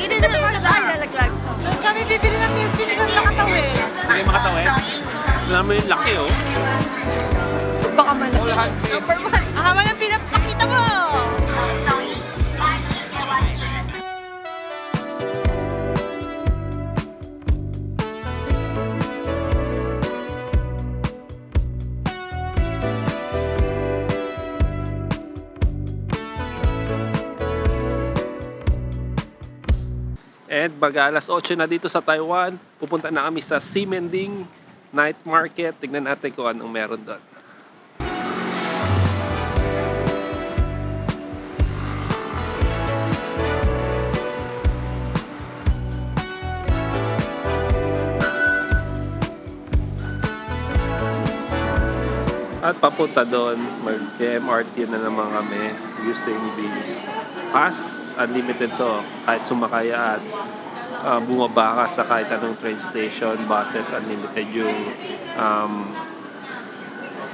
Hindi na lalaglag. Kami bibili ng milk tea ng Makatawid. Hindi makatawid. Alam mo yung laki oh. Baka malaki. Number 1. Ang haba ng pinapakita mo! And baga alas 8 na dito sa Taiwan, pupunta na kami sa Ximending Night Market. Tignan natin kung anong meron doon. At papunta doon, mag-MRT na naman kami using this pass. Unlimited to, kahit sumakay at bumaba ka sa kahit anong train station, buses, unlimited yung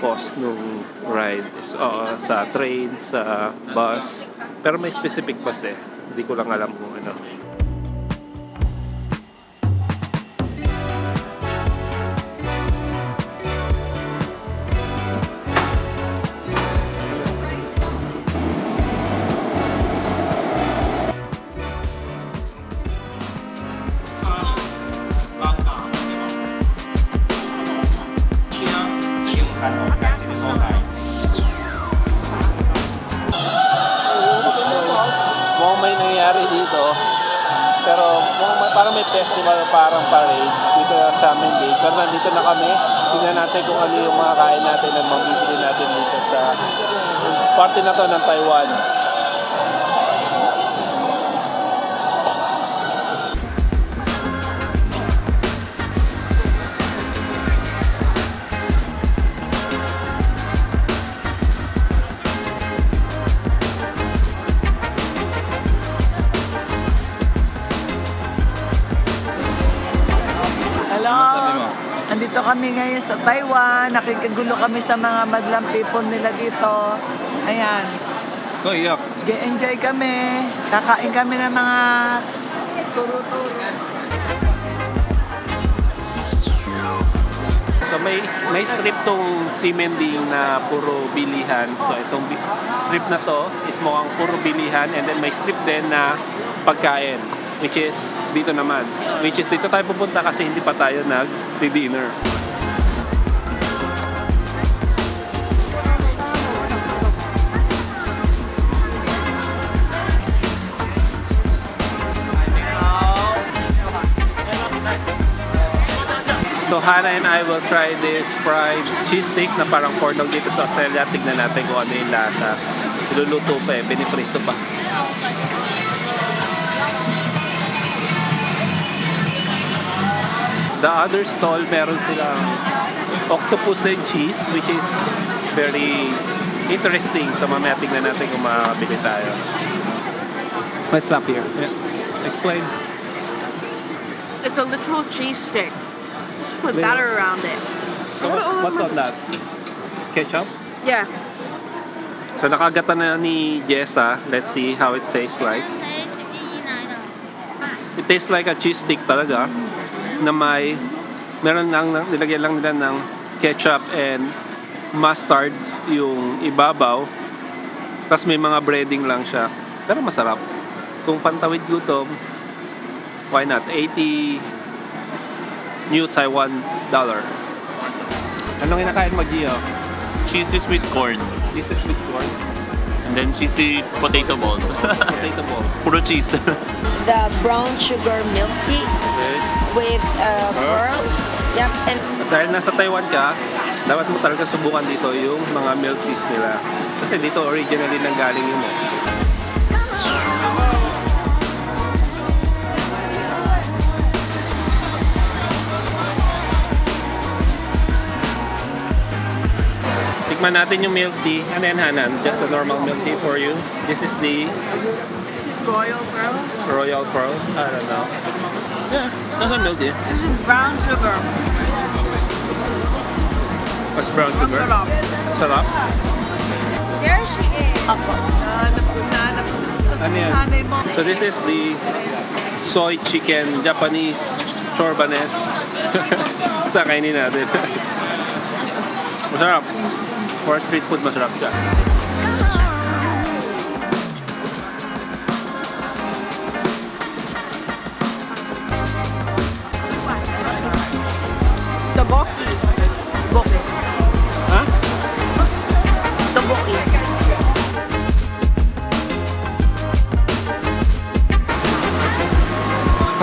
cost nung ride sa train, sa bus. Pero may specific bus eh, hindi ko lang alam kung ano. Mukhang may nangyayari dito, pero parang may festival, parang parade dito sa Ximending. Pero nandito na kami, tingnan natin kung ano yung mga kain natin at mabibili natin dito sa parte na to ng Taiwan. Andito kami ngayon sa Taiwan. Nakikigulo kami sa mga madlang people nila dito. Ayan. Oh, yeah. Enjoy kami. Kakain kami ng mga turo-turo. So may strip tong Ximending na puro bilihan. So itong strip na to is mukhang puro bilihan, and then may strip din na pagkain, which is dito naman. Which is dito tayo pupunta kasi hindi pa tayo nag-dinner. So Hannah and I will try this fried cheese stick na parang corn dog dito sa Australia. Tignan natin kung ano yung lasa. Iluluto pa eh, piniprito pa. The other stall, meron silang octopus and cheese, which is very interesting. So mamaya tignan natin kung makabili tayo. Let's stop here. Yeah. Explain. It's a literal cheese stick with Little. batter around it. So what's on that? Ketchup? Yeah. So nakagata na ni Jessa. Let's see how it tastes like. It tastes like a cheese stick talaga, na meron lang, nilagyan lang nila ng ketchup and mustard yung ibabaw, tapos may mga breading lang siya, pero masarap. Kung pantawid gutom, why not? 80 new Taiwan dollar. Anong kinakain mo, Gio? Cheesy sweet corn. This is sweet corn. And then cheesy potato balls. Potato ball. Puro cheese. The brown sugar milk tea Okay. with pearl. Yep. And At dahil nasa Taiwan ka, dapat mo talaga subukan dito yung mga milk teas nila. Kasi dito originally nanggaling yung milk. Tikman natin yung milk tea. Ano yan, Hanan? Just a normal milk tea for you. This is the Royal Pearl. Royal Pearl. I don't know. Yeah, that's a milk tea. This is brown sugar. What's brown sugar? Sarap. Sarap? there she is. Ano yan? Nanay mo. So this is the soy chicken, Japanese chorbanes. Sa kainin natin. Masarap. For street food, masarap siya. Tteokbokki. Tteokbokki. Ha? Tteokbokki.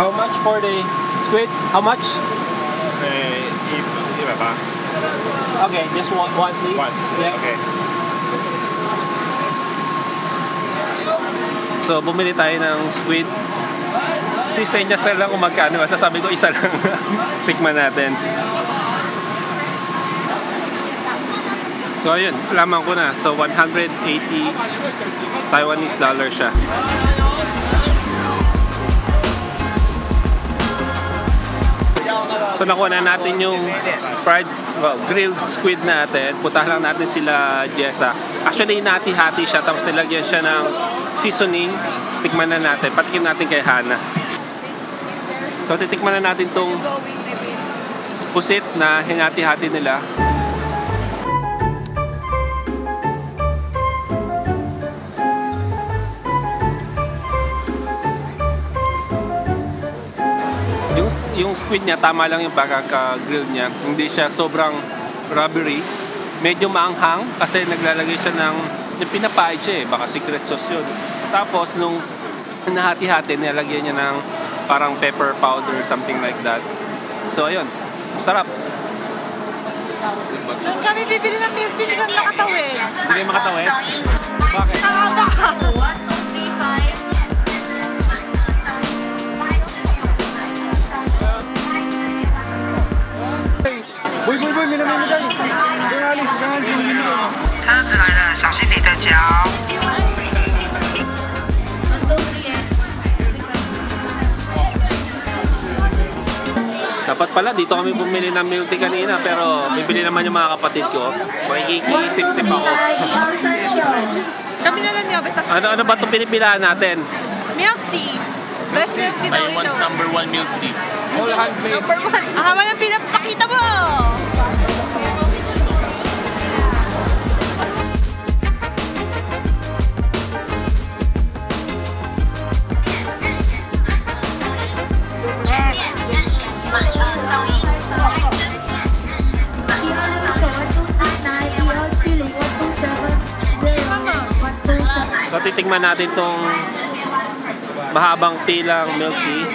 How much for the squid? How much? Okay, just one please. Yeah. Okay. So, bumili tayo ng squid. Si Senya lang kung magkano. Sasabi ko isa lang. Tikman natin. So, ayun. Laman ko na. So, 180 Taiwanese dollar siya. So, nakuha na natin yung grilled squid natin. Punta lang natin sila Jessa. Actually, nati-hati siya. Tapos nilagyan siya ng seasoning. Tikman na natin. Patikim natin kay Hana. So, titikman na natin tong pusit na hinati-hati nila. Yung squid niya, tama lang yung pagkaka-grill niya. Hindi siya sobrang rubbery. Medyo maanghang kasi naglalagay siya ng yung pinapahid siya baka secret sauce yun. Tapos nung nahati-hati, nilagyan niya ng parang pepper powder, something like that. So ayun, masarap. Doon kami bibili ng milk tea ng nakatawid. Hindi kayo makatawid? Bakit? Boy, may namimigay. Gangalis, namimigay. 车子来了，小心你的脚。 Dapat pala, dito kami bumili ng milk tea kanina, pero bibili naman yung mga kapatid ko. Makikisip-sip ako. Kami na lang niya, basta Ano ba itong pinipilahan natin? milk tea. Best milk tea daw Taiwan's ito. number 1 milk tea. All handmade. Haba ng pinapakita mo! So, titikman natin tong mahabang pilang milk tea.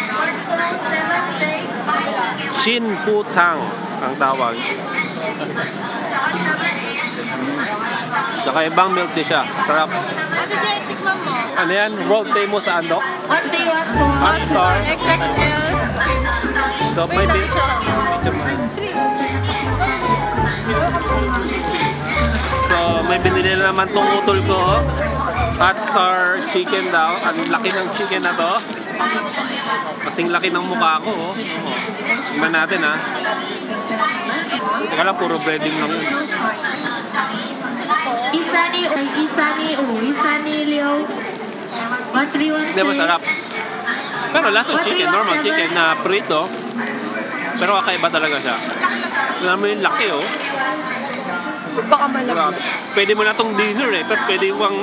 Shin Fu Tang ang tawag. Saka ibang milk tea siya. Sarap. Ate Jay, tikman mo. Ano yan? World famous Andox. What do you want po? Hot Star. XXL. So, may Wait lang, So, may binili na naman tong utol ko. Hot Star chicken daw. Ang laki ng chicken na to. Kasing laki ng mukha ko. Oh. Tingnan natin ha. Teka lang, puro breading lang yun. 132、136、136。What do you want Hindi, masarap. Pero lasang chicken, normal chicken na prito. Pero kakaiba talaga siya. Tignan mo yung laki oh. Baka malamig. Grabe. Pwede mo na tong dinner eh. Tapos pwede yung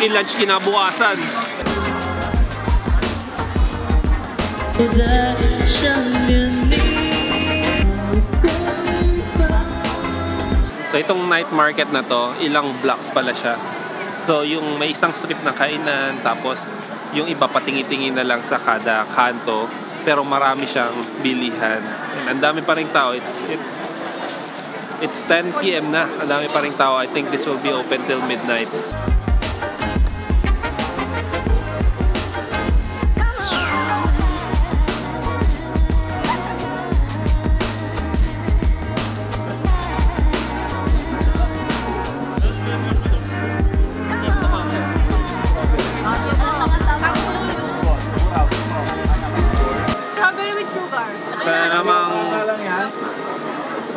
i-lunch kinabukasan. So itong night market na to, ilang blocks pala siya. So yung may isang strip na kainan, tapos yung iba patingi-tingi na lang sa kada kanto, pero marami siyang bilihan. And ang dami pa ring tao. It's 10 PM na. Ang dami pa ring tao. I think this will be open till midnight. Strawberry with sugar.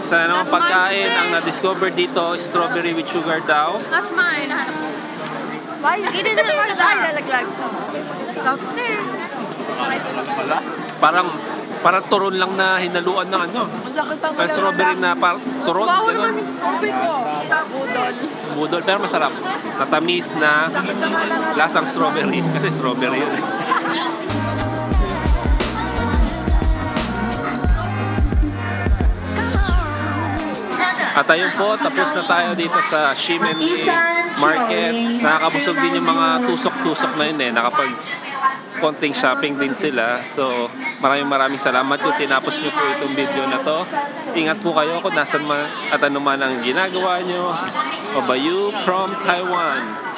Sana namang pagkain ang na-discover dito, strawberry with sugar daw. That's mine. Why? You didn't order that. Lalaglag. That's it. Parang turon lang na hinaluan ng ano. Masakit ang May strawberry na parang turon. Bawa Ganun. naman yung strawberry ko. Budol. Budol, pero masarap. Natamis na lasang strawberry. Kasi strawberry yun. At ayun po, tapos na tayo dito sa Shimenli Market. Nakakabusog din yung mga tusok-tusok na yun eh. Nakapag konting shopping din sila. So, maraming salamat kung tinapos nyo po itong video na to. Ingat po kayo kung nasan man at ano man ang ginagawa nyo. Babayu from Taiwan.